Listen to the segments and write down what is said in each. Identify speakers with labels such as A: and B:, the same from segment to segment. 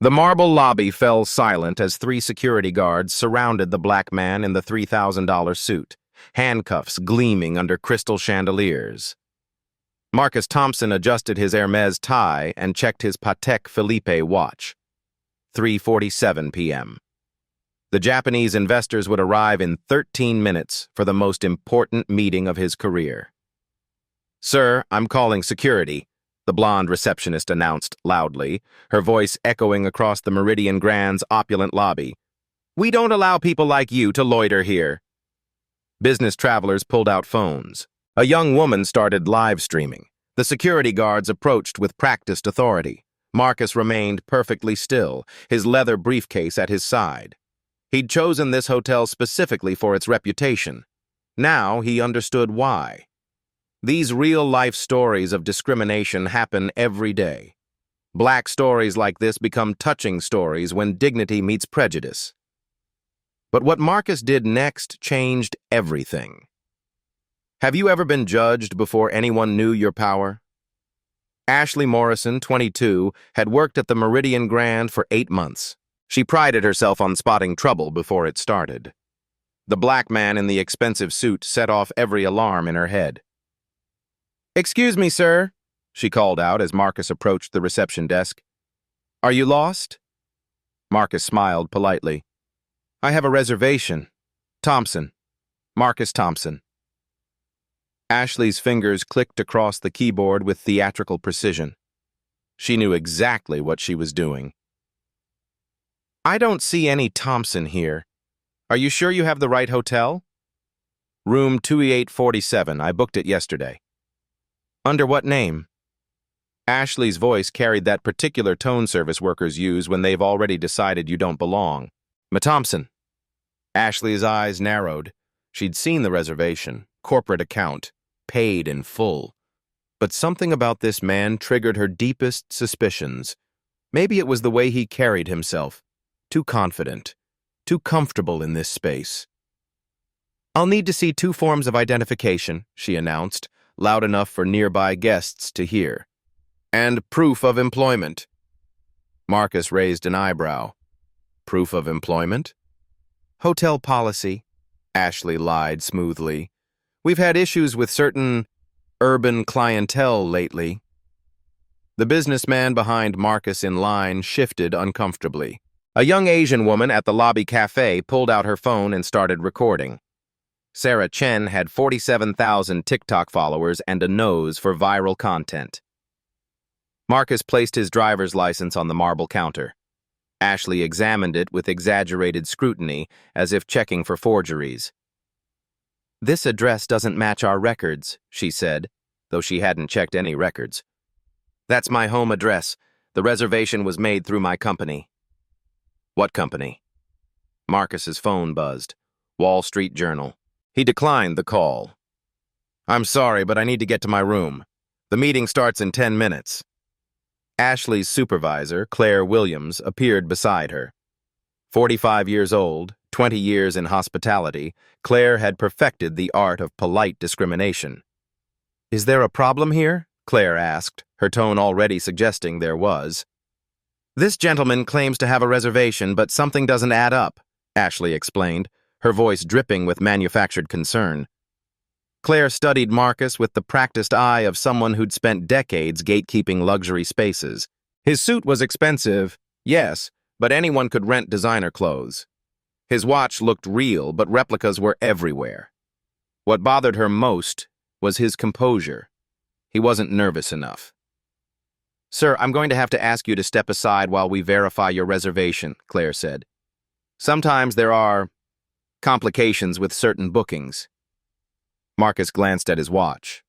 A: The marble lobby fell silent as three security guards surrounded the black man in the $3,000 suit, handcuffs gleaming under crystal chandeliers. Marcus Thompson adjusted his Hermes tie and checked his Patek Philippe watch. 3:47 p.m. The Japanese investors would arrive in 13 minutes for the most important meeting of his career. "Sir, I'm calling security," the blonde receptionist announced loudly, her voice echoing across the Meridian Grand's opulent lobby. "We don't allow people like you to loiter here." Business travelers pulled out phones. A young woman started live streaming. The security guards approached with practiced authority. Marcus remained perfectly still, his leather briefcase at his side. He'd chosen this hotel specifically for its reputation. Now he understood why. These real-life stories of discrimination happen every day. Black stories like this become touching stories when dignity meets prejudice. But what Marcus did next changed everything. Have you ever been judged before anyone knew your power? Ashley Morrison, 22, had worked at the Meridian Grand for 8 months. She prided herself on spotting trouble before it started. The black man in the expensive suit set off every alarm in her head. "Excuse me, sir," she called out as Marcus approached the reception desk. "Are you lost?" Marcus smiled politely. "I have a reservation. Thompson. Marcus Thompson." Ashley's fingers clicked across the keyboard with theatrical precision. She knew exactly what she was doing. "I don't see any Thompson here. Are you sure you have the right hotel?" "Room 2847. I booked it yesterday." "Under what name?" Ashley's voice carried that particular tone service workers use when they've already decided you don't belong. "Ma Thompson." Ashley's eyes narrowed. She'd seen the reservation, corporate account, paid in full. But something about this man triggered her deepest suspicions. Maybe it was the way he carried himself. Too confident, too comfortable in this space. "I'll need to see 2 forms of identification," she announced, loud enough for nearby guests to hear. "And proof of employment." Marcus raised an eyebrow. "Proof of employment?" "Hotel policy," Ashley lied smoothly. "We've had issues with certain urban clientele lately." The businessman behind Marcus in line shifted uncomfortably. A young Asian woman at the lobby cafe pulled out her phone and started recording. Sarah Chen had 47,000 TikTok followers and a nose for viral content. Marcus placed his driver's license on the marble counter. Ashley examined it with exaggerated scrutiny, as if checking for forgeries. "This address doesn't match our records," she said, though she hadn't checked any records. "That's my home address. The reservation was made through my company." "What company?" Marcus's phone buzzed. Wall Street Journal. He declined the call. "I'm sorry, but I need to get to my room. The meeting starts in 10 minutes. Ashley's supervisor, Claire Williams, appeared beside her. 45 years old, 20 years in hospitality, Claire had perfected the art of polite discrimination. "Is there a problem here?" Claire asked, her tone already suggesting there was. "This gentleman claims to have a reservation, but something doesn't add up," Ashley explained, her voice dripping with manufactured concern. Claire studied Marcus with the practiced eye of someone who'd spent decades gatekeeping luxury spaces. His suit was expensive, yes, but anyone could rent designer clothes. His watch looked real, but replicas were everywhere. What bothered her most was his composure. He wasn't nervous enough. "Sir, I'm going to have to ask you to step aside while we verify your reservation," Claire said. "Sometimes there are complications with certain bookings." Marcus glanced at his watch.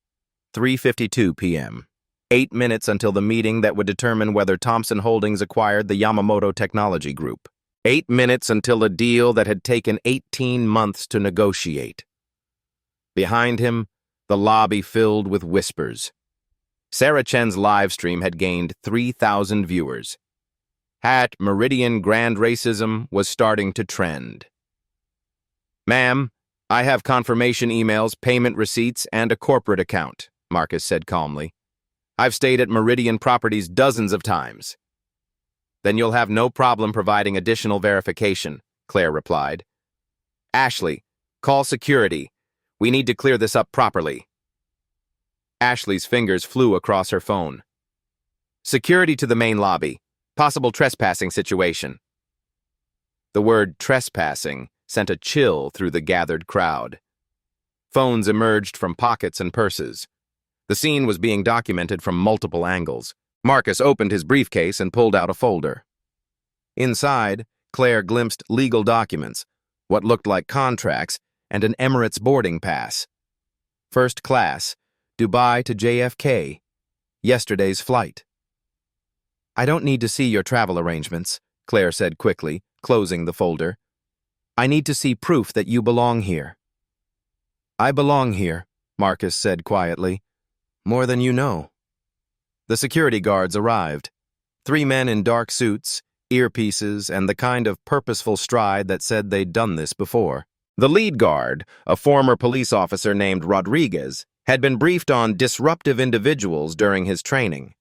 A: 3:52 p.m. 8 minutes until the meeting that would determine whether Thompson Holdings acquired the Yamamoto Technology Group. 8 minutes until a deal that had taken 18 months to negotiate. Behind him, the lobby filled with whispers. Sarah Chen's live stream had gained 3,000 viewers. At Meridian Grand racism was starting to trend. "Ma'am, I have confirmation emails, payment receipts, and a corporate account," Marcus said calmly. "I've stayed at Meridian Properties dozens of times." Then you'll have no problem providing additional verification, Claire replied. Ashley, call security. We need to clear this up properly. Ashley's fingers flew across her phone. Security to the main lobby. Possible trespassing situation. The word trespassing sent a chill through the gathered crowd. Phones emerged from pockets and purses. The scene was being documented from multiple angles. Marcus opened his briefcase and pulled out a folder. Inside, Claire glimpsed legal documents, what looked like contracts, and an Emirates boarding pass. First class, Dubai to JFK. Yesterday's flight. I don't need to see your travel arrangements, Claire said quickly, closing the folder. I need to see proof that you belong here. I belong here, Marcus said quietly. More than you know. The security guards arrived. 3 men in dark suits, earpieces, and the kind of purposeful stride that said they'd done this before. The lead guard, a former police officer named Rodriguez, had been briefed on disruptive individuals during his training.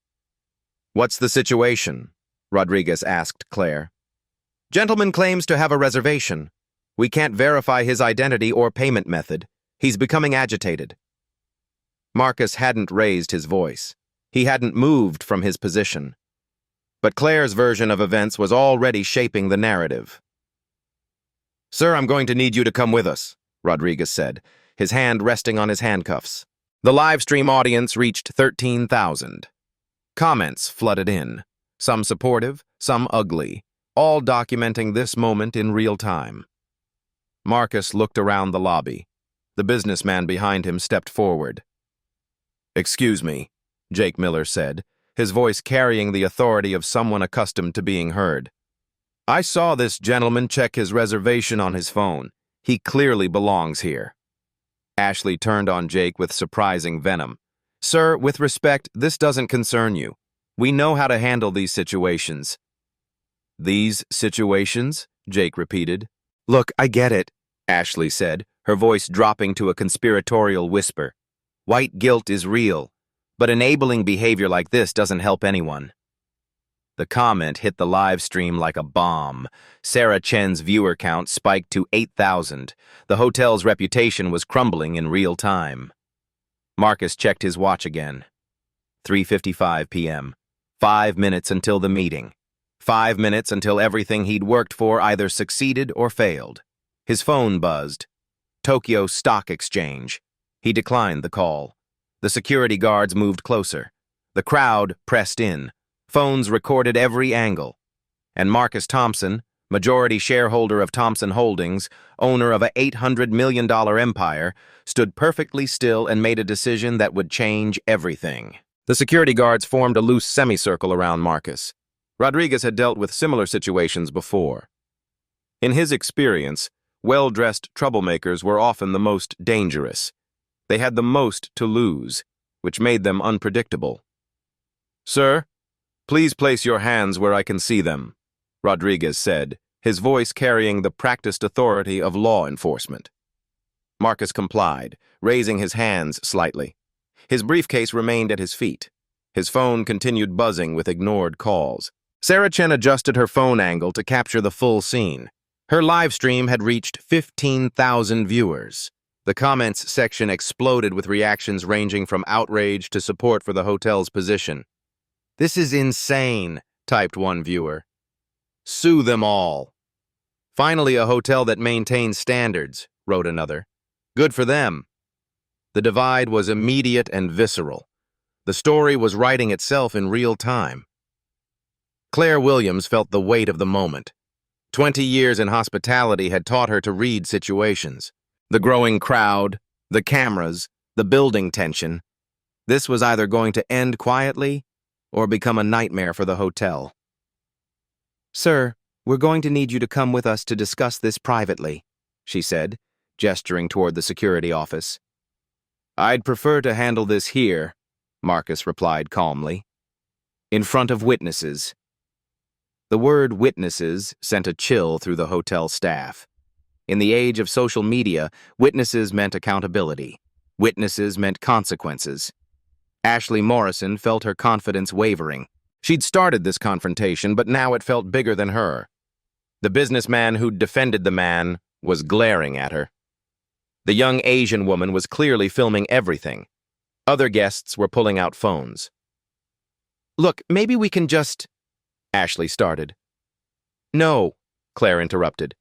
A: What's the situation? Rodriguez asked Claire. Gentleman claims to have a reservation. We can't verify his identity or payment method. He's becoming agitated. Marcus hadn't raised his voice. He hadn't moved from his position. But Claire's version of events was already shaping the narrative. Sir, I'm going to need you to come with us, Rodriguez said, his hand resting on his handcuffs. The live stream audience reached 13,000. Comments flooded in, some supportive, some ugly, all documenting this moment in real time. Marcus looked around the lobby. The businessman behind him stepped forward. Excuse me, Jake Miller said, his voice carrying the authority of someone accustomed to being heard. I saw this gentleman check his reservation on his phone. He clearly belongs here. Ashley turned on Jake with surprising venom. Sir, with respect, this doesn't concern you. We know how to handle these situations. These situations? Jake repeated. Look, I get it, Ashley said, her voice dropping to a conspiratorial whisper. White guilt is real, but enabling behavior like this doesn't help anyone. The comment hit the live stream like a bomb. Sarah Chen's viewer count spiked to 8,000. The hotel's reputation was crumbling in real time. Marcus checked his watch again. 3:55 p.m. 5 minutes until the meeting. 5 minutes until everything he'd worked for either succeeded or failed. His phone buzzed. Tokyo Stock Exchange. He declined the call. The security guards moved closer. The crowd pressed in. Phones recorded every angle. And Marcus Thompson, majority shareholder of Thompson Holdings, owner of a $800 million empire, stood perfectly still and made a decision that would change everything. The security guards formed a loose semicircle around Marcus. Rodriguez had dealt with similar situations before. In his experience, well-dressed troublemakers were often the most dangerous. They had the most to lose, which made them unpredictable. Sir, please place your hands where I can see them, Rodriguez said, his voice carrying the practiced authority of law enforcement. Marcus complied, raising his hands slightly. His briefcase remained at his feet. His phone continued buzzing with ignored calls. Sarah Chen adjusted her phone angle to capture the full scene. Her live stream had reached 15,000 viewers. The comments section exploded with reactions ranging from outrage to support for the hotel's position. This is insane, typed one viewer. Sue them all. Finally, a hotel that maintains standards, wrote another. Good for them. The divide was immediate and visceral. The story was writing itself in real time. Claire Williams felt the weight of the moment. 20 years in hospitality had taught her to read situations. The growing crowd, the cameras, the building tension. This was either going to end quietly or become a nightmare for the hotel. Sir, we're going to need you to come with us to discuss this privately, she said, gesturing toward the security office. I'd prefer to handle this here, Marcus replied calmly. In front of witnesses. The word witnesses sent a chill through the hotel staff. In the age of social media, witnesses meant accountability. Witnesses meant consequences. Ashley Morrison felt her confidence wavering. She'd started this confrontation, but now it felt bigger than her. The businessman who'd defended the man was glaring at her. The young Asian woman was clearly filming everything. Other guests were pulling out phones. "Look, maybe we can just—" Ashley started. "No," Claire interrupted.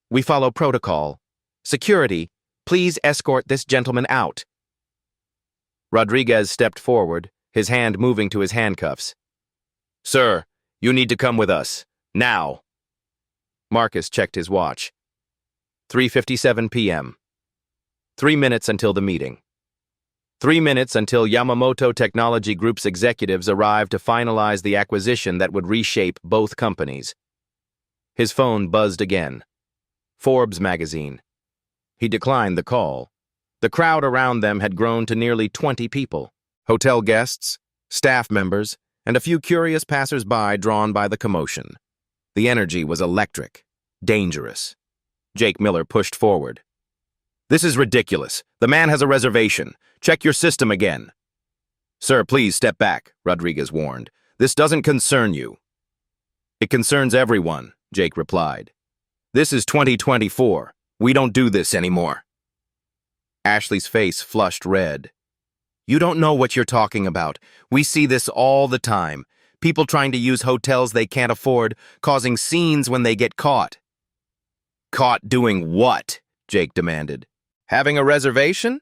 A: "We follow protocol. Security, please escort this gentleman out." Rodriguez stepped forward, his hand moving to his handcuffs. "Sir, you need to come with us. Now." Marcus checked his watch. 3:57 p.m. 3 minutes until the meeting. 3 minutes until Yamamoto Technology Group's executives arrived to finalize the acquisition that would reshape both companies. His phone buzzed again. Forbes magazine. He declined the call. The crowd around them had grown to nearly 20 people. Hotel guests, staff members, and a few curious passers-by drawn by the commotion. The energy was electric, dangerous. Jake Miller pushed forward. "This is ridiculous. The man has a reservation. Check your system again." "Sir, please step back," Rodriguez warned. "This doesn't concern you." "It concerns everyone," Jake replied. "This is 2024. We don't do this anymore." Ashley's face flushed red. "You don't know what you're talking about. We see this all the time. People trying to use hotels they can't afford, causing scenes when they get caught." "Caught doing what?" Jake demanded. "Having a reservation?"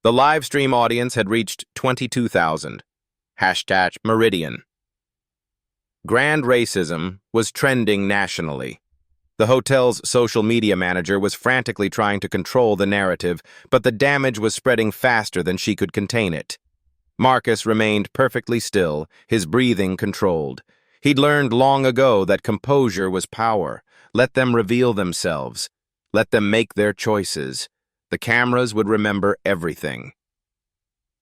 A: The live stream audience had reached 22,000. #Meridian. Grand racism was trending nationally. The hotel's social media manager was frantically trying to control the narrative, but the damage was spreading faster than she could contain it. Marcus remained perfectly still, his breathing controlled. He'd learned long ago that composure was power. Let them reveal themselves. Let them make their choices. The cameras would remember everything.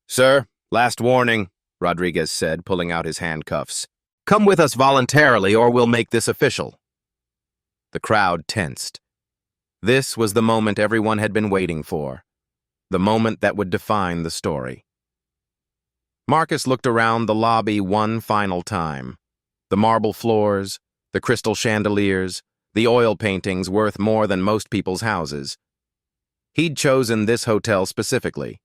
A: "Sir, last warning," Rodriguez said, pulling out his handcuffs. "Come with us voluntarily or we'll make this official." The crowd tensed. This was the moment everyone had been waiting for. The moment that would define the story. Marcus looked around the lobby one final time. The marble floors, the crystal chandeliers, the oil paintings worth more than most people's houses. He'd chosen this hotel specifically.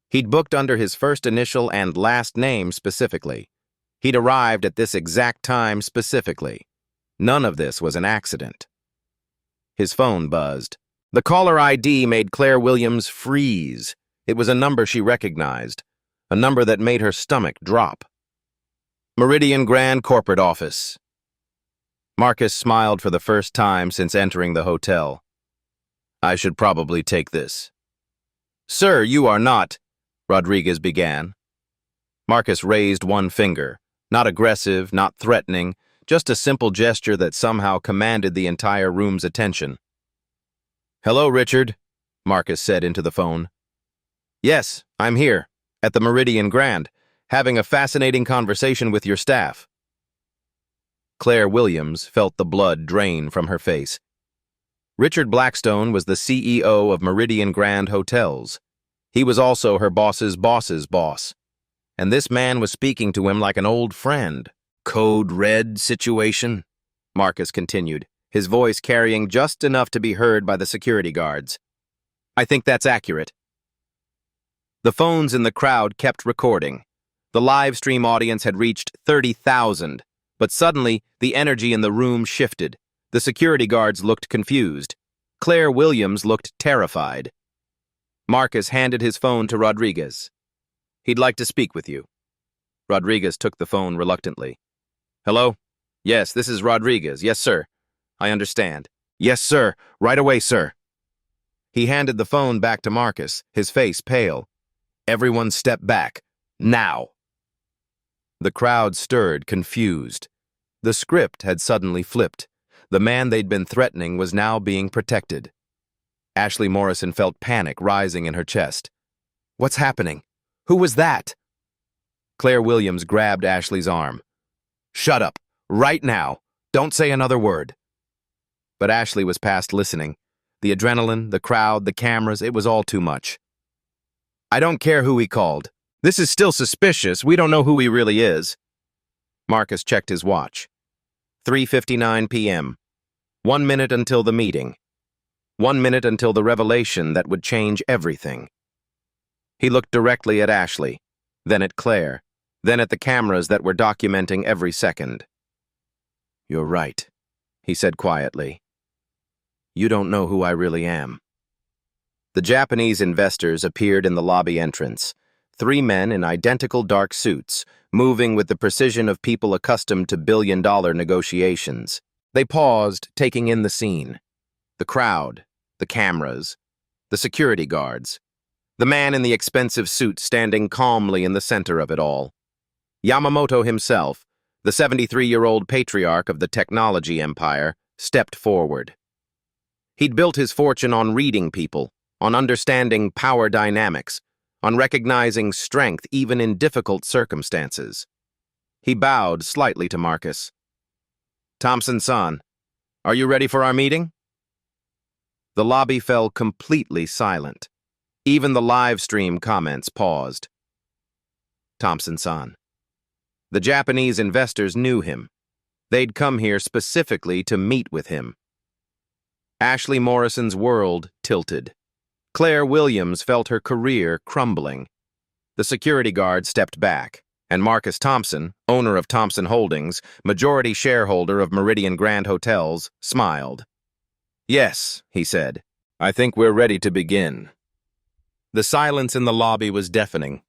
A: He'd booked under his first initial and last name specifically. He'd arrived at this exact time specifically. None of this was an accident. His phone buzzed. The caller ID made Claire Williams freeze. It was a number she recognized, a number that made her stomach drop. "Meridian Grand Corporate Office." Marcus smiled for the first time since entering the hotel. "I should probably take this." "Sir, you are not," Rodriguez began. Marcus raised one finger, not aggressive, not threatening, just a simple gesture that somehow commanded the entire room's attention. "Hello, Richard," Marcus said into the phone. "Yes, I'm here, at the Meridian Grand, having a fascinating conversation with your staff." Claire Williams felt the blood drain from her face. Richard Blackstone was the CEO of Meridian Grand Hotels. He was also her boss's boss's boss. And this man was speaking to him like an old friend. "Code red situation?" Marcus continued, his voice carrying just enough to be heard by the security guards. "I think that's accurate." The phones in the crowd kept recording. The live stream audience had reached 30,000. But suddenly, the energy in the room shifted. The security guards looked confused. Claire Williams looked terrified. Marcus handed his phone to Rodriguez. "He'd like to speak with you." Rodriguez took the phone reluctantly. "Hello? Yes, this is Rodriguez. Yes, sir. I understand. Yes, sir. Right away, sir." He handed the phone back to Marcus, his face pale. "Everyone step back. Now." The crowd stirred, confused. The script had suddenly flipped. The man they'd been threatening was now being protected. Ashley Morrison felt panic rising in her chest. "What's happening? Who was that?" Claire Williams grabbed Ashley's arm. "Shut up, right now. Don't say another word." But Ashley was past listening. The adrenaline, the crowd, the cameras, it was all too much. "I don't care who he called. This is still suspicious. We don't know who he really is." Marcus checked his watch. 3:59 p.m. 1 minute until the meeting. 1 minute until the revelation that would change everything. He looked directly at Ashley, then at Claire, then at the cameras that were documenting every second. "You're right," he said quietly. "You don't know who I really am." The Japanese investors appeared in the lobby entrance, 3 men in identical dark suits, moving with the precision of people accustomed to billion-dollar negotiations. They paused, taking in the scene. The crowd, the cameras, the security guards, the man in the expensive suit standing calmly in the center of it all. Yamamoto himself, the 73-year-old patriarch of the technology empire, stepped forward. He'd built his fortune on reading people, on understanding power dynamics, on recognizing strength even in difficult circumstances. He bowed slightly to Marcus. "Thompson-san, are you ready for our meeting?" The lobby fell completely silent. Even the live stream comments paused. Thompson-san. The Japanese investors knew him. They'd come here specifically to meet with him. Ashley Morrison's world tilted. Claire Williams felt her career crumbling. The security guard stepped back, and Marcus Thompson, owner of Thompson Holdings, majority shareholder of Meridian Grand Hotels, smiled. "Yes," he said, "I think we're ready to begin." The silence in the lobby was deafening.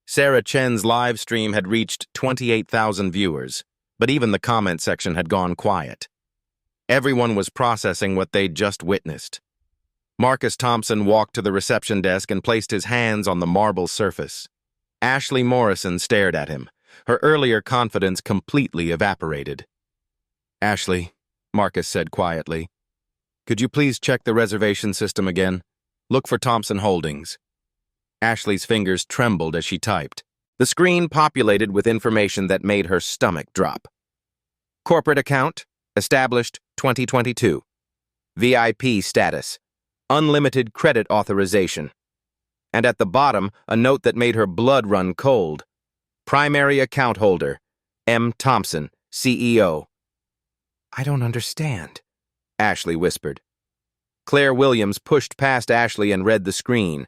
A: Sarah Chen's live stream had reached 28,000 viewers, but even the comment section had gone quiet. Everyone was processing what they'd just witnessed. Marcus Thompson walked to the reception desk and placed his hands on the marble surface. Ashley Morrison stared at him. Her earlier confidence completely evaporated. "Ashley," Marcus said quietly, "could you please check the reservation system again? Look for Thompson Holdings." Ashley's fingers trembled as she typed. The screen populated with information that made her stomach drop. Corporate account, established 2022. VIP status, unlimited credit authorization. And at the bottom, a note that made her blood run cold. Primary account holder, M. Thompson, CEO. "I don't understand," Ashley whispered. Claire Williams pushed past Ashley and read the screen.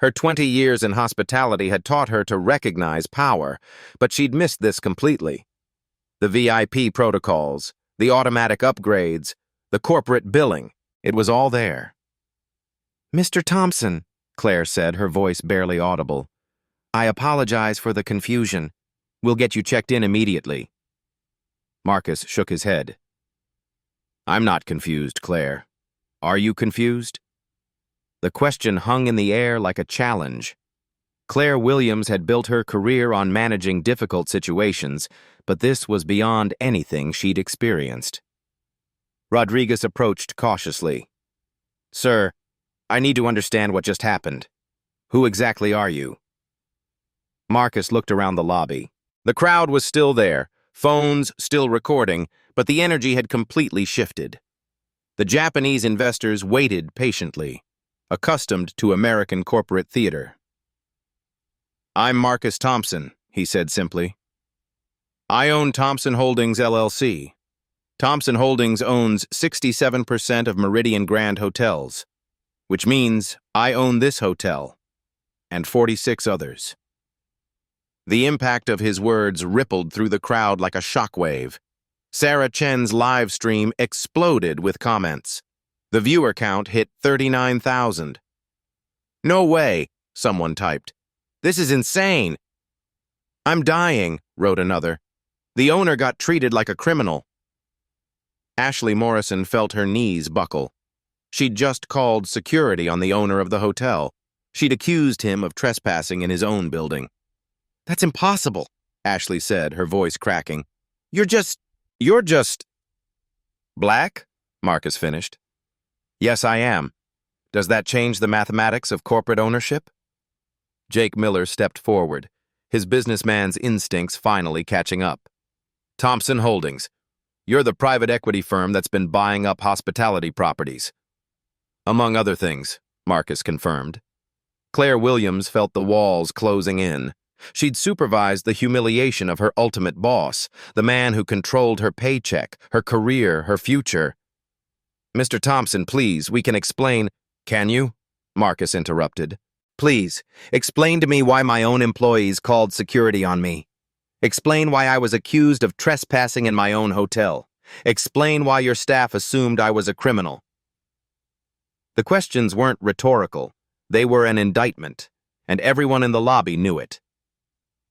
A: Her 20 years in hospitality had taught her to recognize power, but she'd missed this completely. The VIP protocols, the automatic upgrades, the corporate billing, it was all there. "Mr. Thompson," Claire said, her voice barely audible, "I apologize for the confusion. We'll get you checked in immediately." Marcus shook his head. "I'm not confused, Claire. Are you confused?" The question hung in the air like a challenge. Claire Williams had built her career on managing difficult situations, but this was beyond anything she'd experienced. Rodriguez approached cautiously. "Sir, I need to understand what just happened. Who exactly are you?" Marcus looked around the lobby. The crowd was still there, phones still recording, but the energy had completely shifted. The Japanese investors waited patiently, accustomed to American corporate theater. "I'm Marcus Thompson," he said simply. "I own Thompson Holdings, LLC. Thompson Holdings owns 67% of Meridian Grand Hotels, which means I own this hotel, and 46 others." The impact of his words rippled through the crowd like a shockwave. Sarah Chen's live stream exploded with comments. The viewer count hit 39,000. "No way," someone typed. "This is insane." "I'm dying," wrote another. "The owner got treated like a criminal." Ashley Morrison felt her knees buckle. She'd just called security on the owner of the hotel. She'd accused him of trespassing in his own building. "That's impossible," Ashley said, her voice cracking. You're just... "Black?" Marcus finished. "Yes, I am. Does that change the mathematics of corporate ownership?" Jake Miller stepped forward, his businessman's instincts finally catching up. "Thompson Holdings. You're the private equity firm that's been buying up hospitality properties." "Among other things," Marcus confirmed. Claire Williams felt the walls closing in. She'd supervised the humiliation of her ultimate boss, the man who controlled her paycheck, her career, her future. "Mr. Thompson, please, we can explain—" "Can you?" Marcus interrupted. "Please, explain to me why my own employees called security on me. Explain why I was accused of trespassing in my own hotel. Explain why your staff assumed I was a criminal." The questions weren't rhetorical. They were an indictment, and everyone in the lobby knew it.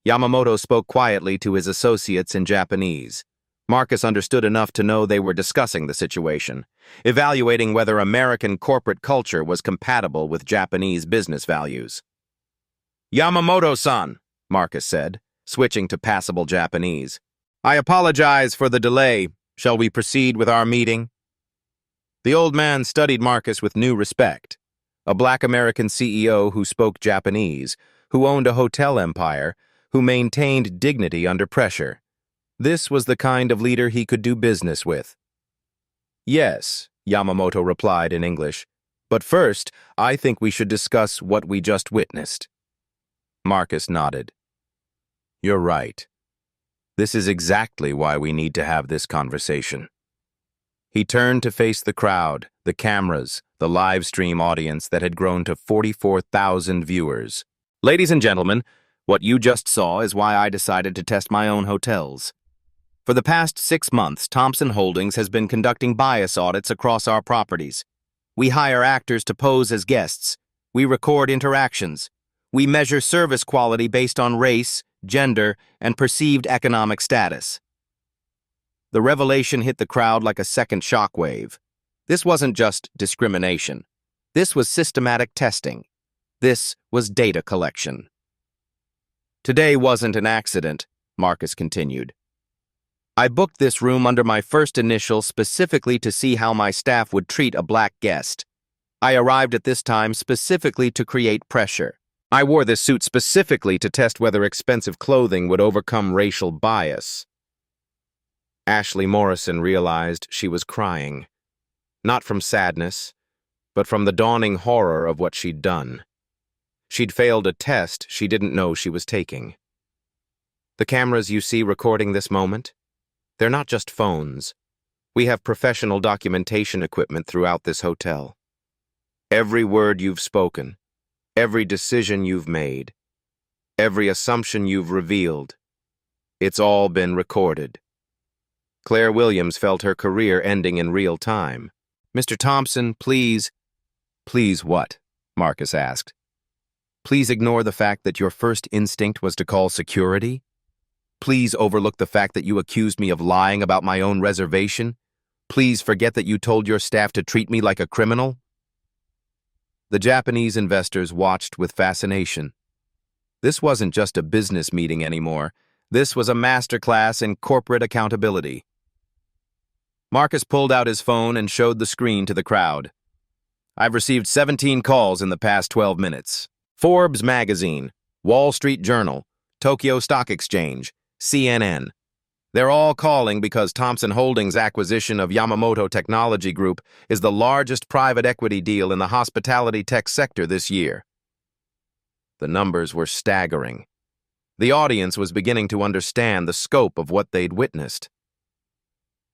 A: Yamamoto spoke quietly to his associates in Japanese. Marcus understood enough to know they were discussing the situation, evaluating whether American corporate culture was compatible with Japanese business values. "Yamamoto-san," Marcus said, switching to passable Japanese. "I apologize for the delay. Shall we proceed with our meeting?" The old man studied Marcus with new respect. A black American CEO who spoke Japanese, who owned a hotel empire, who maintained dignity under pressure. This was the kind of leader he could do business with. "Yes," Yamamoto replied in English, "but first, I think we should discuss what we just witnessed." Marcus nodded. "You're right. This is exactly why we need to have this conversation." He turned to face the crowd, the cameras, the live stream audience that had grown to 44,000 viewers. "Ladies and gentlemen, what you just saw is why I decided to test my own hotels. For the past 6 months, Thompson Holdings has been conducting bias audits across our properties. We hire actors to pose as guests. We record interactions. We measure service quality based on race, gender, and perceived economic status." The revelation hit the crowd like a second shockwave. This wasn't just discrimination. This was systematic testing. This was data collection. "Today wasn't an accident," Marcus continued. "I booked this room under my first initial specifically to see how my staff would treat a black guest. I arrived at this time specifically to create pressure. I wore this suit specifically to test whether expensive clothing would overcome racial bias." Ashley Morrison realized she was crying. Not from sadness, but from the dawning horror of what she'd done. She'd failed a test she didn't know she was taking. The cameras you see recording this moment, they're not just phones. We have professional documentation equipment throughout this hotel. Every word you've spoken, every decision you've made, every assumption you've revealed, it's all been recorded. Claire Williams felt her career ending in real time. "Mr. Thompson, please—" "Please what?" Marcus asked. "Please ignore the fact that your first instinct was to call security? Please overlook the fact that you accused me of lying about my own reservation? Please forget that you told your staff to treat me like a criminal?" The Japanese investors watched with fascination. This wasn't just a business meeting anymore. This was a masterclass in corporate accountability. Marcus pulled out his phone and showed the screen to the crowd. "I've received 17 calls in the past 12 minutes. Forbes magazine, Wall Street Journal, Tokyo Stock Exchange, CNN. They're all calling because Thompson Holdings' acquisition of Yamamoto Technology Group is the largest private equity deal in the hospitality tech sector this year." The numbers were staggering. The audience was beginning to understand the scope of what they'd witnessed.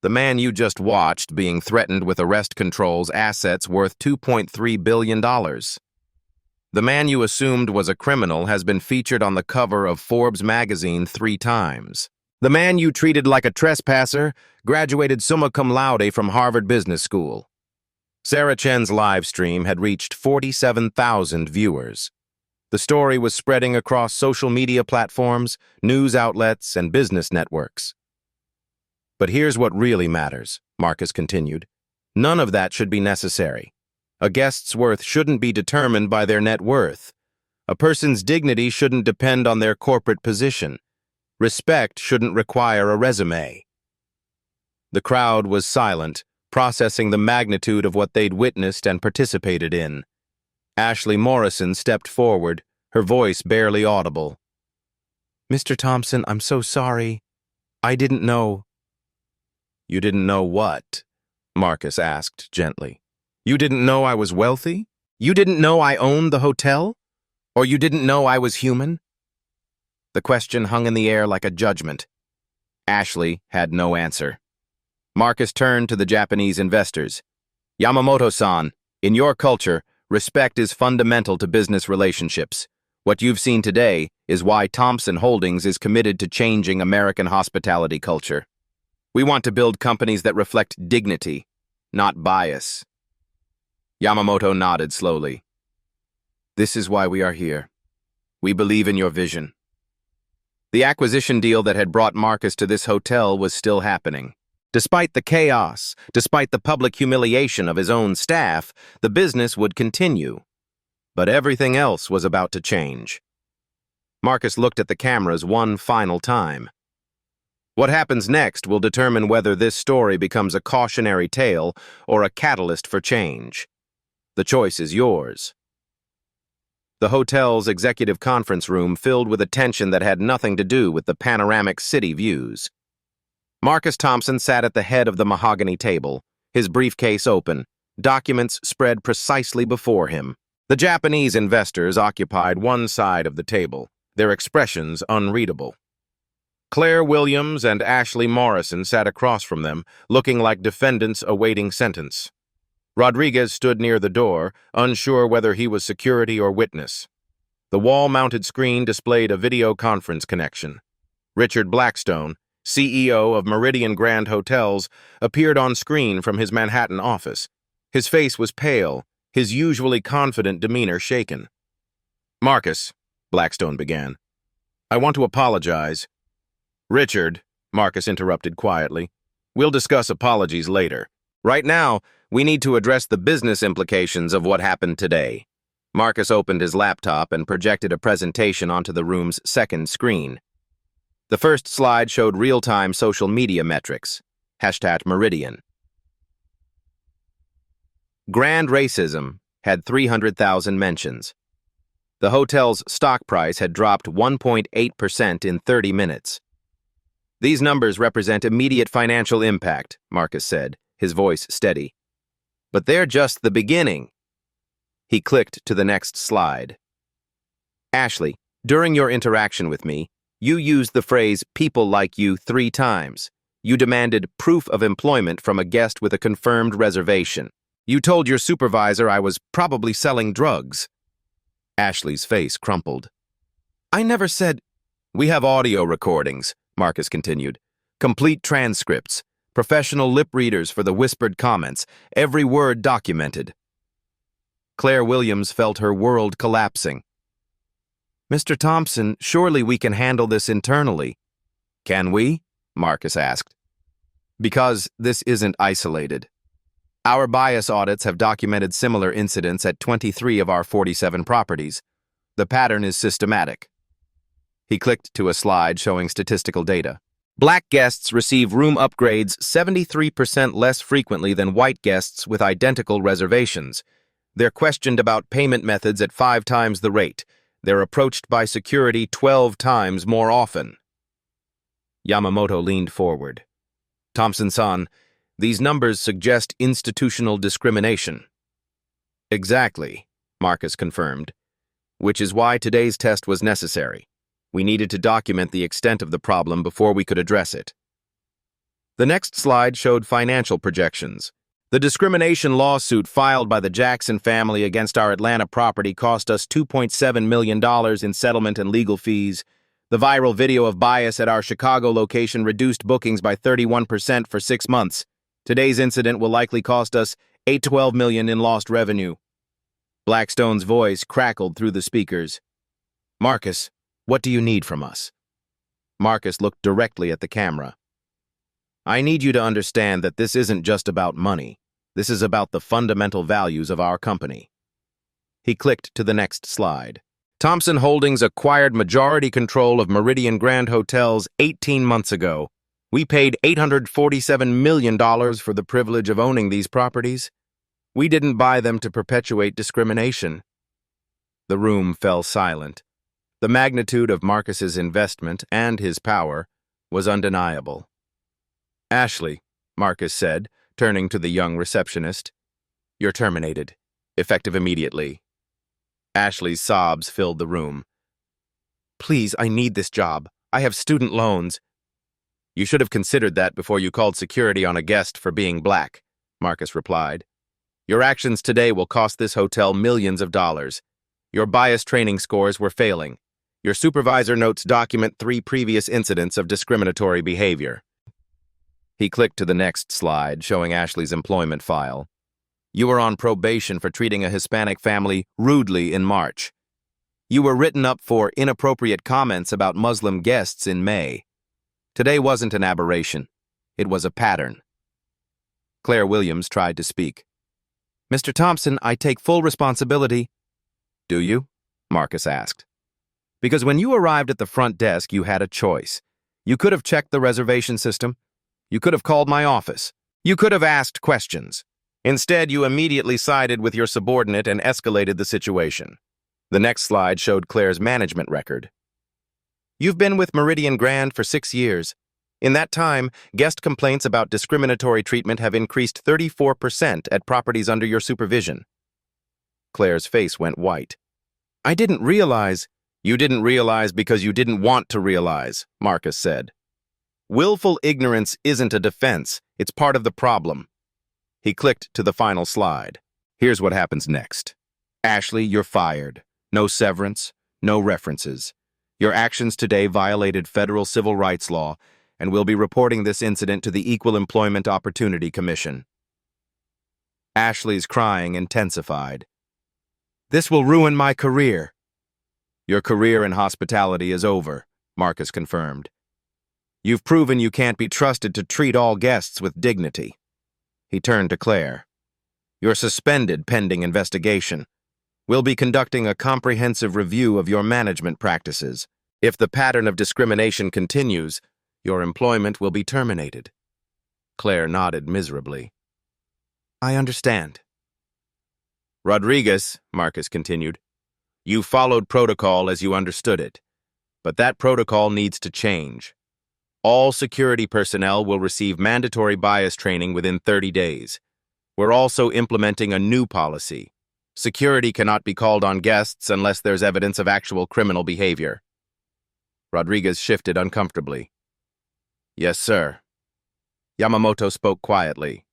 A: The man you just watched being threatened with arrest control's assets worth $2.3 billion. The man you assumed was a criminal has been featured on the cover of Forbes magazine 3 times. The man you treated like a trespasser graduated summa cum laude from Harvard Business School. Sarah Chen's live stream had reached 47,000 viewers. The story was spreading across social media platforms, news outlets, and business networks. "But here's what really matters," Marcus continued. "None of that should be necessary. A guest's worth shouldn't be determined by their net worth. A person's dignity shouldn't depend on their corporate position. Respect shouldn't require a resume." The crowd was silent, processing the magnitude of what they'd witnessed and participated in. Ashley Morrison stepped forward, her voice barely audible. "Mr. Thompson, I'm so sorry. I didn't know." "You didn't know what?" Marcus asked gently. "You didn't know I was wealthy? You didn't know I owned the hotel? Or you didn't know I was human?" The question hung in the air like a judgment. Ashley had no answer. Marcus turned to the Japanese investors. Yamamoto-san, in your culture, respect is fundamental to business relationships. What you've seen today is why Thompson Holdings is committed to changing American hospitality culture. We want to build companies that reflect dignity, not bias. Yamamoto nodded slowly. This is why we are here. We believe in your vision. The acquisition deal that had brought Marcus to this hotel was still happening. Despite the chaos, despite the public humiliation of his own staff, the business would continue. But everything else was about to change. Marcus looked at the cameras one final time. What happens next will determine whether this story becomes a cautionary tale or a catalyst for change. The choice is yours. The hotel's executive conference room filled with attention that had nothing to do with the panoramic city views. Marcus Thompson sat at the head of the mahogany table, his briefcase open, documents spread precisely before him. The Japanese investors occupied one side of the table, their expressions unreadable. Claire Williams and Ashley Morrison sat across from them, looking like defendants awaiting sentence. Rodriguez stood near the door, unsure whether he was security or witness. The wall-mounted screen displayed a video conference connection. Richard Blackstone, CEO of Meridian Grand Hotels, appeared on screen from his Manhattan office. His face was pale, his usually confident demeanor shaken. "Marcus," Blackstone began, "I want to apologize." "Richard," Marcus interrupted quietly, "we'll discuss apologies later. Right now, we need to address the business implications of what happened today." Marcus opened his laptop and projected a presentation onto the room's second screen. The first slide showed real-time social media metrics. #Meridian. Grand Racism had 300,000 mentions. The hotel's stock price had dropped 1.8% in 30 minutes. "These numbers represent immediate financial impact," Marcus said, his voice steady. "But they're just the beginning." He clicked to the next slide. "Ashley, during your interaction with me, you used the phrase 'people like you' 3 times. You demanded proof of employment from a guest with a confirmed reservation. You told your supervisor I was probably selling drugs." Ashley's face crumpled. "I never said—" "We have audio recordings," Marcus continued. "Complete transcripts, professional lip readers for the whispered comments, every word documented." Claire Williams felt her world collapsing. "Mr. Thompson, surely we can handle this internally." "Can we?" Marcus asked. "Because this isn't isolated. Our bias audits have documented similar incidents at 23 of our 47 properties. The pattern is systematic." He clicked to a slide showing statistical data. Black guests receive room upgrades 73% less frequently than white guests with identical reservations. They're questioned about payment methods at 5 times the rate. They're approached by security 12 times more often. Yamamoto leaned forward. "Thompson-san, these numbers suggest institutional discrimination." "Exactly," Marcus confirmed, "which is why today's test was necessary. We needed to document the extent of the problem before we could address it." The next slide showed financial projections. The discrimination lawsuit filed by the Jackson family against our Atlanta property cost us $2.7 million in settlement and legal fees. The viral video of bias at our Chicago location reduced bookings by 31% for 6 months. Today's incident will likely cost us $8 to $12 million in lost revenue. Blackstone's voice crackled through the speakers. "Marcus, what do you need from us?" Marcus looked directly at the camera. "I need you to understand that this isn't just about money. This is about the fundamental values of our company." He clicked to the next slide. Thompson Holdings acquired majority control of Meridian Grand Hotels 18 months ago. We paid $847 million for the privilege of owning these properties. We didn't buy them to perpetuate discrimination. The room fell silent. The magnitude of Marcus's investment and his power was undeniable. "Ashley," Marcus said, turning to the young receptionist, "you're terminated, effective immediately." Ashley's sobs filled the room. Please, I need this job. I have student loans. You should have considered that before you called security on a guest for being black, Marcus replied. Your actions today will cost this hotel millions of dollars. Your bias training scores were failing. Your supervisor notes document 3 previous incidents of discriminatory behavior. He clicked to the next slide, showing Ashley's employment file. You were on probation for treating a Hispanic family rudely in March. You were written up for inappropriate comments about Muslim guests in May. Today wasn't an aberration. It was a pattern. Claire Williams tried to speak. Mr. Thompson, I take full responsibility. Do you? Marcus asked. Because when you arrived at the front desk, you had a choice. You could have checked the reservation system. You could have called my office. You could have asked questions. Instead, you immediately sided with your subordinate and escalated the situation. The next slide showed Claire's management record. You've been with Meridian Grand for 6 years. In that time, guest complaints about discriminatory treatment have increased 34% at properties under your supervision. Claire's face went white. I didn't realize. You didn't realize because you didn't want to realize, Marcus said. Willful ignorance isn't a defense. It's part of the problem. He clicked to the final slide. Here's what happens next. Ashley, you're fired. No severance, no references. Your actions today violated federal civil rights law, and we'll be reporting this incident to the Equal Employment Opportunity Commission. Ashley's crying intensified. This will ruin my career. Your career in hospitality is over, Marcus confirmed. You've proven you can't be trusted to treat all guests with dignity. He turned to Claire. You're suspended pending investigation. We'll be conducting a comprehensive review of your management practices. If the pattern of discrimination continues, your employment will be terminated. Claire nodded miserably. I understand. Rodriguez, Marcus continued, you followed protocol as you understood it, but that protocol needs to change. All security personnel will receive mandatory bias training within 30 days. We're also implementing a new policy. Security cannot be called on guests unless there's evidence of actual criminal behavior. Rodriguez shifted uncomfortably. Yes, sir. Yamamoto spoke quietly.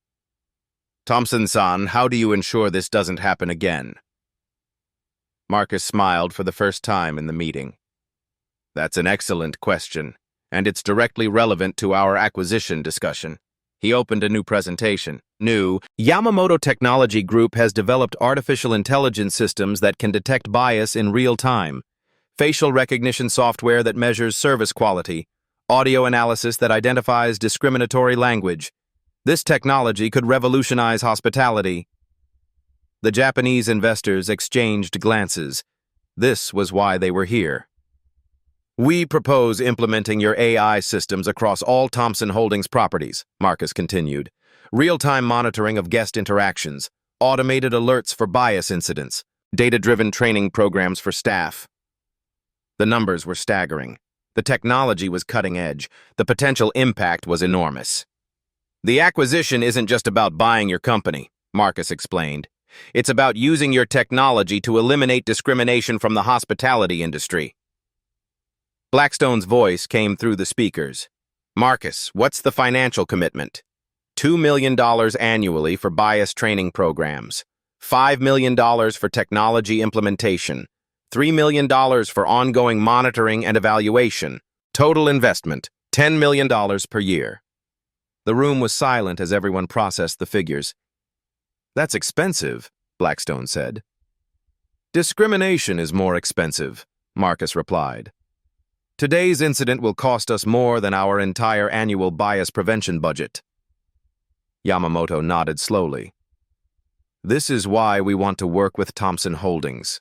A: Thompson-san, how do you ensure this doesn't happen again? Marcus smiled for the first time in the meeting. That's an excellent question, and it's directly relevant to our acquisition discussion. He opened a new presentation. Yamamoto Technology Group has developed artificial intelligence systems that can detect bias in real time, facial recognition software that measures service quality, audio analysis that identifies discriminatory language. This technology could revolutionize hospitality. The Japanese investors exchanged glances. This was why they were here. We propose implementing your AI systems across all Thompson Holdings properties, Marcus continued. Real-time monitoring of guest interactions, automated alerts for bias incidents, data-driven training programs for staff. The numbers were staggering. The technology was cutting edge. The potential impact was enormous. The acquisition isn't just about buying your company, Marcus explained. It's about using your technology to eliminate discrimination from the hospitality industry. Blackstone's voice came through the speakers. Marcus, what's the financial commitment? $2 million annually for bias training programs, $5 million for technology implementation, $3 million for ongoing monitoring and evaluation. Total investment, $10 million per year. The room was silent as everyone processed the figures. That's expensive, Blackstone said. Discrimination is more expensive, Marcus replied. Today's incident will cost us more than our entire annual bias prevention budget. Yamamoto nodded slowly. This is why we want to work with Thompson Holdings.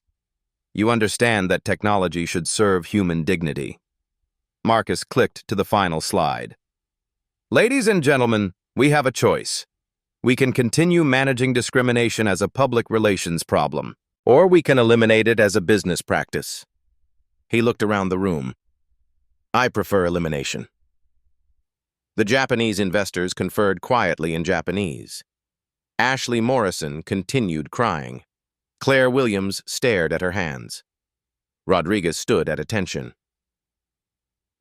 A: You understand that technology should serve human dignity. Marcus clicked to the final slide. Ladies and gentlemen, we have a choice. We can continue managing discrimination as a public relations problem, or we can eliminate it as a business practice. He looked around the room. I prefer elimination. The Japanese investors conferred quietly in Japanese. Ashley Morrison continued crying. Claire Williams stared at her hands. Rodriguez stood at attention.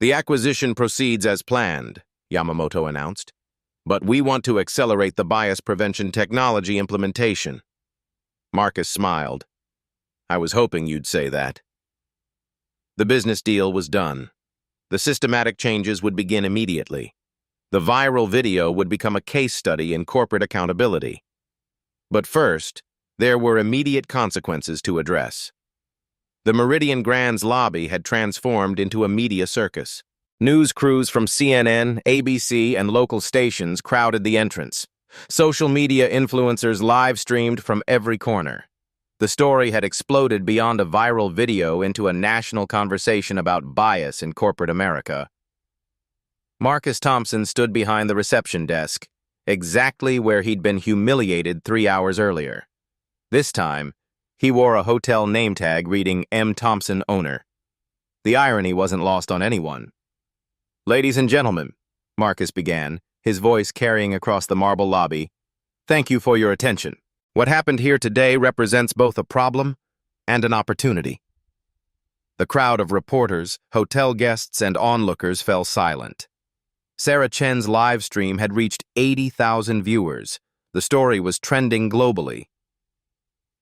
A: The acquisition proceeds as planned, Yamamoto announced. But we want to accelerate the bias prevention technology implementation. Marcus smiled. I was hoping you'd say that. The business deal was done. The systematic changes would begin immediately. The viral video would become a case study in corporate accountability. But first, there were immediate consequences to address. The Meridian Grand's lobby had transformed into a media circus. News crews from CNN, ABC, and local stations crowded the entrance. Social media influencers live-streamed from every corner. The story had exploded beyond a viral video into a national conversation about bias in corporate America. Marcus Thompson stood behind the reception desk, exactly where he'd been humiliated 3 hours earlier. This time, he wore a hotel name tag reading M. Thompson, owner. The irony wasn't lost on anyone. Ladies and gentlemen, Marcus began, his voice carrying across the marble lobby, thank you for your attention. What happened here today represents both a problem and an opportunity. The crowd of reporters, hotel guests, and onlookers fell silent. Sarah Chen's live stream had reached 80,000 viewers. The story was trending globally.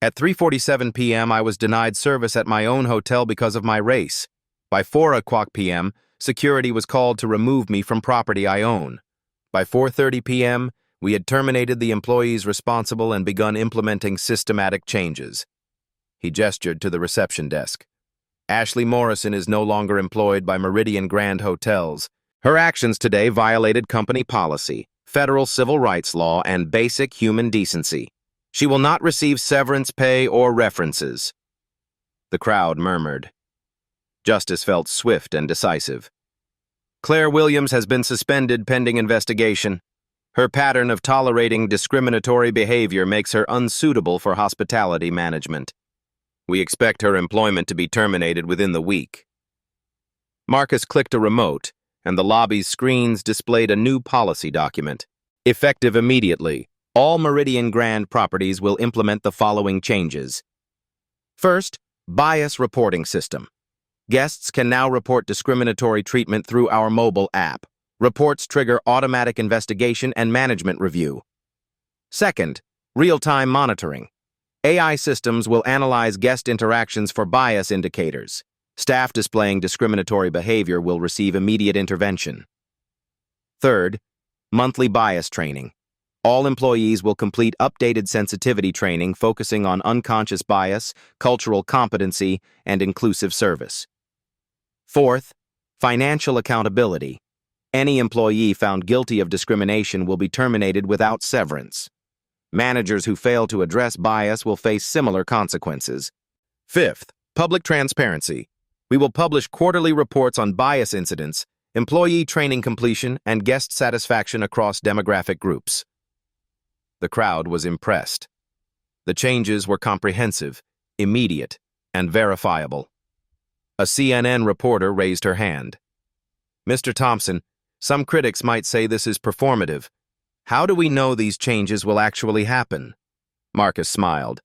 A: At 3:47 p.m., I was denied service at my own hotel because of my race. By 4:00 p.m., security was called to remove me from property I own. By 4:30 p.m., we had terminated the employees responsible and begun implementing systematic changes. He gestured to the reception desk. Ashley Morrison is no longer employed by Meridian Grand Hotels. Her actions today violated company policy, federal civil rights law, and basic human decency. She will not receive severance pay or references. The crowd murmured. Justice felt swift and decisive. Claire Williams has been suspended pending investigation. Her pattern of tolerating discriminatory behavior makes her unsuitable for hospitality management. We expect her employment to be terminated within the week. Marcus clicked a remote, and the lobby's screens displayed a new policy document. Effective immediately, all Meridian Grand properties will implement the following changes. First, bias reporting system. Guests can now report discriminatory treatment through our mobile app. Reports trigger automatic investigation and management review. Second, real-time monitoring. AI systems will analyze guest interactions for bias indicators. Staff displaying discriminatory behavior will receive immediate intervention. Third, monthly bias training. All employees will complete updated sensitivity training focusing on unconscious bias, cultural competency, and inclusive service. Fourth, financial accountability. Any employee found guilty of discrimination will be terminated without severance. Managers who fail to address bias will face similar consequences. Fifth, public transparency. We will publish quarterly reports on bias incidents, employee training completion, and guest satisfaction across demographic groups. The crowd was impressed. The changes were comprehensive, immediate, and verifiable. A CNN reporter raised her hand. Mr. Thompson, some critics might say this is performative. How do we know these changes will actually happen? Marcus smiled.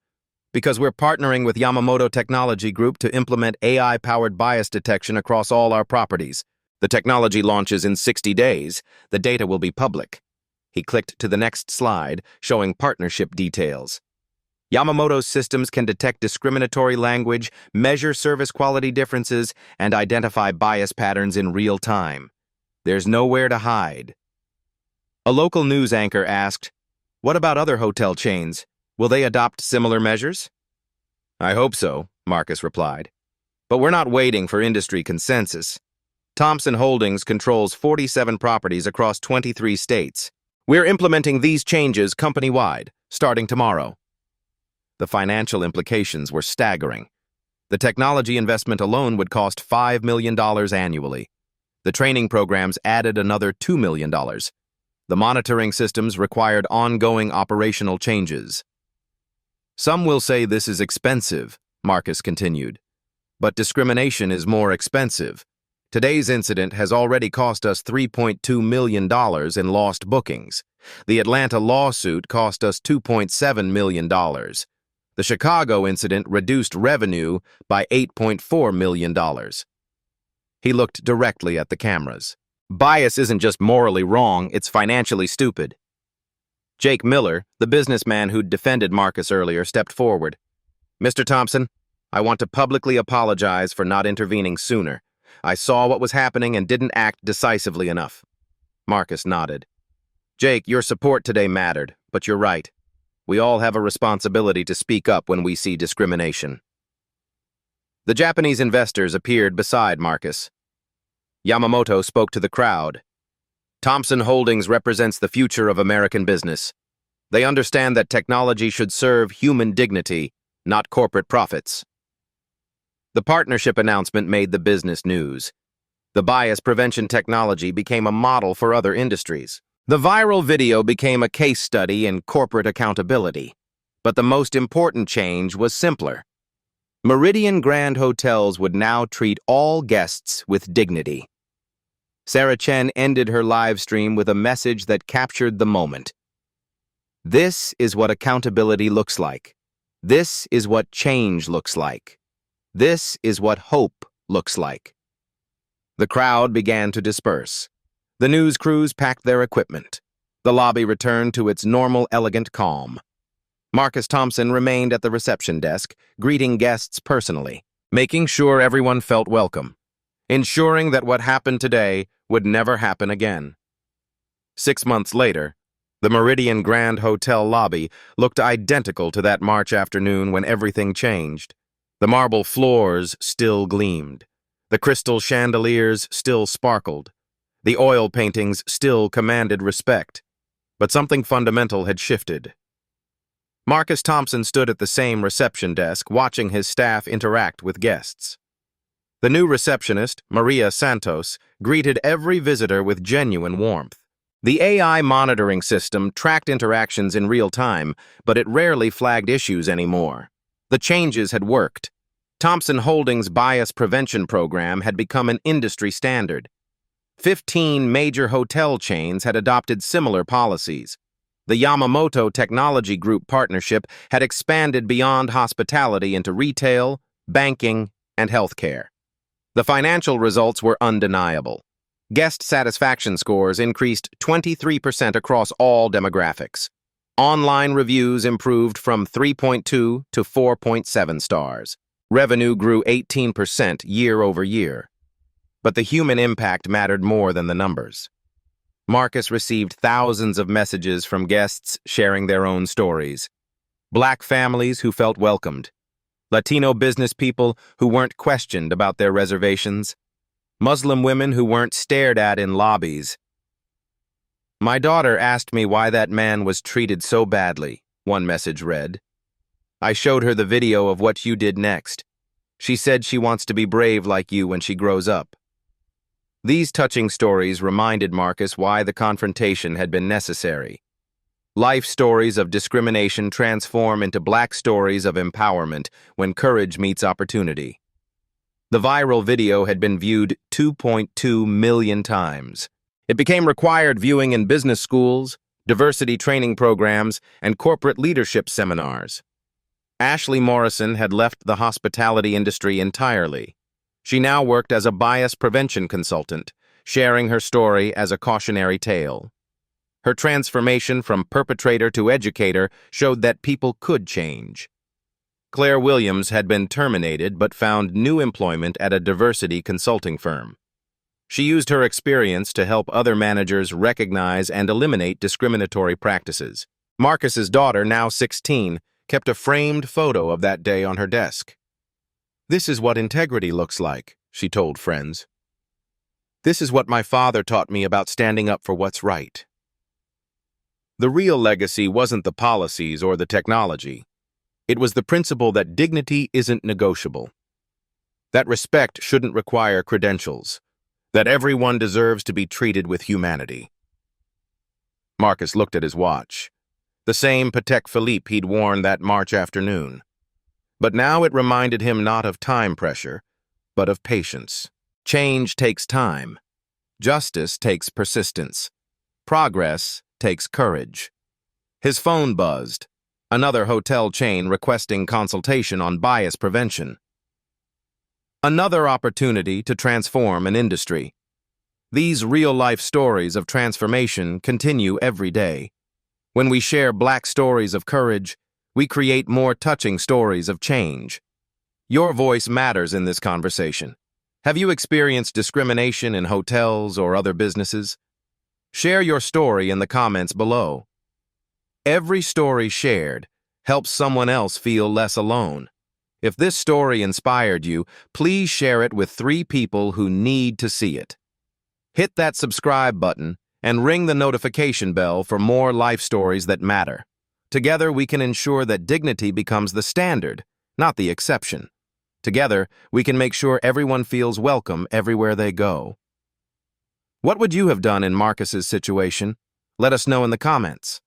A: Because we're partnering with Yamamoto Technology Group to implement AI-powered bias detection across all our properties. The technology launches in 60 days. The data will be public. He clicked to the next slide, showing partnership details. Yamamoto's systems can detect discriminatory language, measure service quality differences, and identify bias patterns in real time. There's nowhere to hide. A local news anchor asked, "What about other hotel chains? Will they adopt similar measures?" "I hope so," Marcus replied. "But we're not waiting for industry consensus. Thompson Holdings controls 47 properties across 23 states. We're implementing these changes company-wide, starting tomorrow." The financial implications were staggering. The technology investment alone would cost $5 million annually. The training programs added another $2 million. The monitoring systems required ongoing operational changes. Some will say this is expensive, Marcus continued. But discrimination is more expensive. Today's incident has already cost us $3.2 million in lost bookings. The Atlanta lawsuit cost us $2.7 million. The Chicago incident reduced revenue by $8.4 million. He looked directly at the cameras. Bias isn't just morally wrong, it's financially stupid. Jake Miller, the businessman who'd defended Marcus earlier, stepped forward. Mr. Thompson, I want to publicly apologize for not intervening sooner. I saw what was happening and didn't act decisively enough. Marcus nodded. Jake, your support today mattered, but you're right. We all have a responsibility to speak up when we see discrimination. The Japanese investors appeared beside Marcus. Yamamoto spoke to the crowd. Thompson Holdings represents the future of American business. They understand that technology should serve human dignity, not corporate profits. The partnership announcement made the business news. The bias prevention technology became a model for other industries. The viral video became a case study in corporate accountability. But the most important change was simpler. Meridian Grand Hotels would now treat all guests with dignity. Sarah Chen ended her live stream with a message that captured the moment. This is what accountability looks like. This is what change looks like. This is what hope looks like. The crowd began to disperse. The news crews packed their equipment. The lobby returned to its normal, elegant calm. Marcus Thompson remained at the reception desk, greeting guests personally, making sure everyone felt welcome, ensuring that what happened today would never happen again. 6 months later, the Meridian Grand Hotel lobby looked identical to that March afternoon when everything changed. The marble floors still gleamed. The crystal chandeliers still sparkled. The oil paintings still commanded respect. But something fundamental had shifted. Marcus Thompson stood at the same reception desk, watching his staff interact with guests. The new receptionist, Maria Santos, greeted every visitor with genuine warmth. The AI monitoring system tracked interactions in real time, but it rarely flagged issues anymore. The changes had worked. Thompson Holdings' bias prevention program had become an industry standard. 15 major hotel chains had adopted similar policies. The Yamamoto Technology Group partnership had expanded beyond hospitality into retail, banking, and healthcare. The financial results were undeniable. Guest satisfaction scores increased 23% across all demographics. Online reviews improved from 3.2 to 4.7 stars. Revenue grew 18% year over year. But the human impact mattered more than the numbers. Marcus received thousands of messages from guests sharing their own stories. Black families who felt welcomed. Latino business people who weren't questioned about their reservations. Muslim women who weren't stared at in lobbies. My daughter asked me why that man was treated so badly, one message read. I showed her the video of what you did next. She said she wants to be brave like you when she grows up. These touching stories reminded Marcus why the confrontation had been necessary. Life stories of discrimination transform into black stories of empowerment when courage meets opportunity. The viral video had been viewed 2.2 million times. It became required viewing in business schools, diversity training programs, and corporate leadership seminars. Ashley Morrison had left the hospitality industry entirely. She now worked as a bias prevention consultant, sharing her story as a cautionary tale. Her transformation from perpetrator to educator showed that people could change. Claire Williams had been terminated but found new employment at a diversity consulting firm. She used her experience to help other managers recognize and eliminate discriminatory practices. Marcus's daughter, now 16, kept a framed photo of that day on her desk. This is what integrity looks like, she told friends. This is what my father taught me about standing up for what's right. The real legacy wasn't the policies or the technology. It was the principle that dignity isn't negotiable. That respect shouldn't require credentials. That everyone deserves to be treated with humanity. Marcus looked at his watch. The same Patek Philippe he'd worn that March afternoon. But now it reminded him not of time pressure, but of patience. Change takes time. Justice takes persistence. Progress takes courage. His phone buzzed. Another hotel chain requesting consultation on bias prevention. Another opportunity to transform an industry. These real-life stories of transformation continue every day. When we share Black stories of courage, we create more touching stories of change. Your voice matters in this conversation. Have you experienced discrimination in hotels or other businesses? Share your story in the comments below. Every story shared helps someone else feel less alone. If this story inspired you, please share it with 3 people who need to see it. Hit that subscribe button and ring the notification bell for more life stories that matter. Together, we can ensure that dignity becomes the standard, not the exception. Together, we can make sure everyone feels welcome everywhere they go. What would you have done in Marcus's situation? Let us know in the comments.